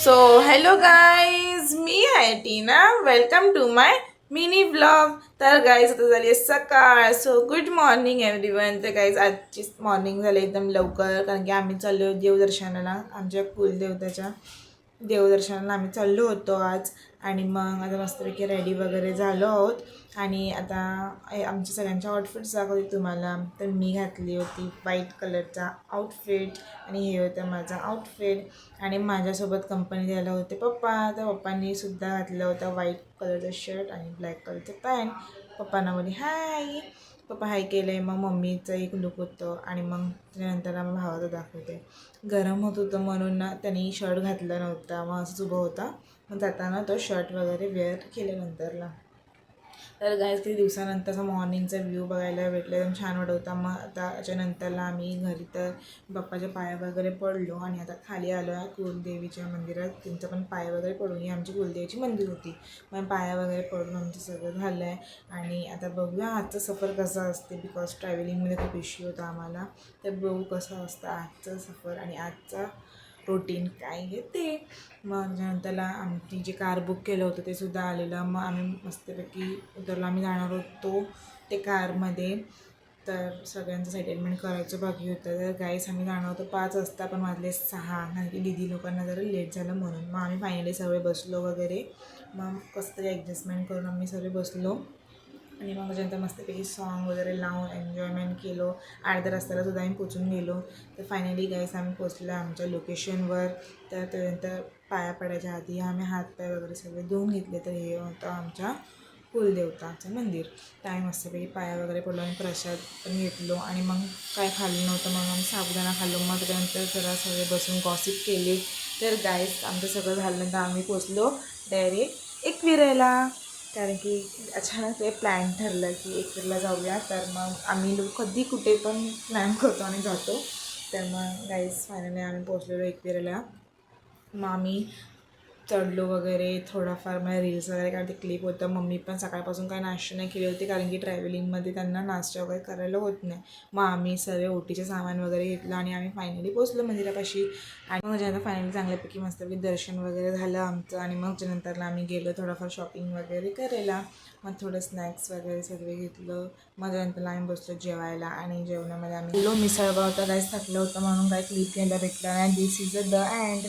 So hello guys, मी आहे Tina. Welcome to my mini blog. तर गाईज आता झाली आहे सकाळ. So good morning everyone. तर गाईज आजची मॉर्निंग झाली एकदम लवकर, कारण की आम्ही चाललो देवदर्शनाला. आमच्या कुलदेवताच्या देवदर्शनाला आम्ही चाललो होतो आज. आणि मग आता मस्तपैकी रेडी वगैरे झालो आहोत. आणि आता आमच्या सगळ्यांच्या आउटफिट्स दाखवते तुम्हाला. तर मी घातली होती व्हाईट कलरचा आउटफिट आणि हे होतं माझा आउटफिट. आणि माझ्यासोबत कंपनी द्यायला होते पप्पा. तर पप्पांनी सुद्धा घातलं होतं व्हाईट कलरचं शर्ट आणि ब्लॅक कलरचं पॅन्ट. पप्पांना बोलली हाय. पप्पा हाय केलं आहे. मग मम्मीचं एक लुक होतं आणि मग त्याच्यानंतर मग भावाचं दाखवते. गरम होत होतं म्हणून ना त्यांनी शर्ट घातला नव्हता, मग असंच उभं होता. मग जाताना तो शर्ट वगैरे वेअर केल्यानंतरला. तर गाईज किती दिवसानंतरचा मॉर्निंगचा व्ह्यू बघायला भेटला, एकदम छान वाटत होता. मग आता त्याच्यानंतरला आम्ही घरी तर बाप्पाच्या पाया वगैरे पडलो आणि आता खाली आलो आहे कुलदेवीच्या मंदिरात. त्यांचं पण पाय वगैरे पडून, ही आमची कुलदेवीची मंदिर होती. मग पाया वगैरे पडून आमचं सगळं झालं आहे. आणि आता बघूया आजचा सफर कसा असते, बिकॉज ट्रॅव्हलिंगमध्ये खूप इश्यू होता आम्हाला. तर बघू कसं असतं आजचं सफर आणि आजचा रूटीन काय आहे ते. मग त्याच्यानंतरला आमची जे कार बुक केलं होतं ते सुद्धा आलेलं. मग आम्ही मस्तपैकी उतरलो. आम्ही जाणार होतो ते कारमध्ये. तर सगळ्यांचं सेटलमेंट करायचं बाकी होतं. तर गाईस आम्ही जाणार होतो 5 वाजता, पण वाजले 6, कारण की दीदी लोकांना जरा लेट झालं म्हणून. मग आम्ही फायनली सगळे बसलो वगैरे. मग कसं तरी ॲडजस्टमेंट करून आम्ही सगळे बसलो. आणि मग त्याच्यानंतर मस्तपैकी सॉन्ग वगैरे लावून एन्जॉयमेंट केलो. अर्ध्या रस्त्याला सुद्धा आम्ही पोचून गेलो. तर फायनली गाईस आम्ही पोचलो आमच्या लोकेशनवर. तर त्यानंतर पाया पडायच्या आधी आम्ही हातपाय वगैरे सगळे धुवून घेतले. तर हे होतं आमच्या कुलदेवताचं मंदिर. तर आम्ही मस्तपैकी पाया वगैरे पडलो आणि प्रसाद पण घेतलो. आणि मग काय खाल्लं नव्हतं म्हणून आम्ही साबुदाणा खाल्लो. मग त्यानंतर जरा सगळे बसून गॉसिप केले. तर गाईस आमचं सगळं झाल्यानंतर आम्ही पोचलो डायरेक्ट एकविरायला. कारण की अचानक ते प्लॅन ठरलं की एकविराला जाऊया. तर मग आम्ही लोक कधी कुठे पण प्लॅन करतो आणि जातो. तर मग गाईस फायनली आम्ही पोचलेलो एकविराला. मग आम्ही चढलो वगैरे. थोडाफार मला रील्स वगैरे काढते, क्लिप होतं. मम्मी पण सकाळपासून काही नाश्ता नाही केली होती, कारण की ट्रॅव्हलिंगमध्ये त्यांना नाश्ता वगैरे करायला होत नाही. मग आम्ही सर्व ओटीचे सामान वगैरे घेतलं आणि आम्ही फायनली पोचलो मंदिरापाशी. आणि मग त्याच्यानंतर फायनली चांगल्यापैकी मस्तपैकी दर्शन वगैरे झालं आमचं. आणि मग त्याच्यानंतरला आम्ही गेलो थोडंफार शॉपिंग वगैरे करायला. मग थोडं स्नॅक्स वगैरे सगळे घेतलं. मग त्यानंतरला आम्ही बसलो जेवायला. आणि जेवणामध्ये आम्ही मिसळपाव होता. काहीच थकलं होतं म्हणून काही क्लिप घ्यायला भेटलं नाही. दिस इज द एंड.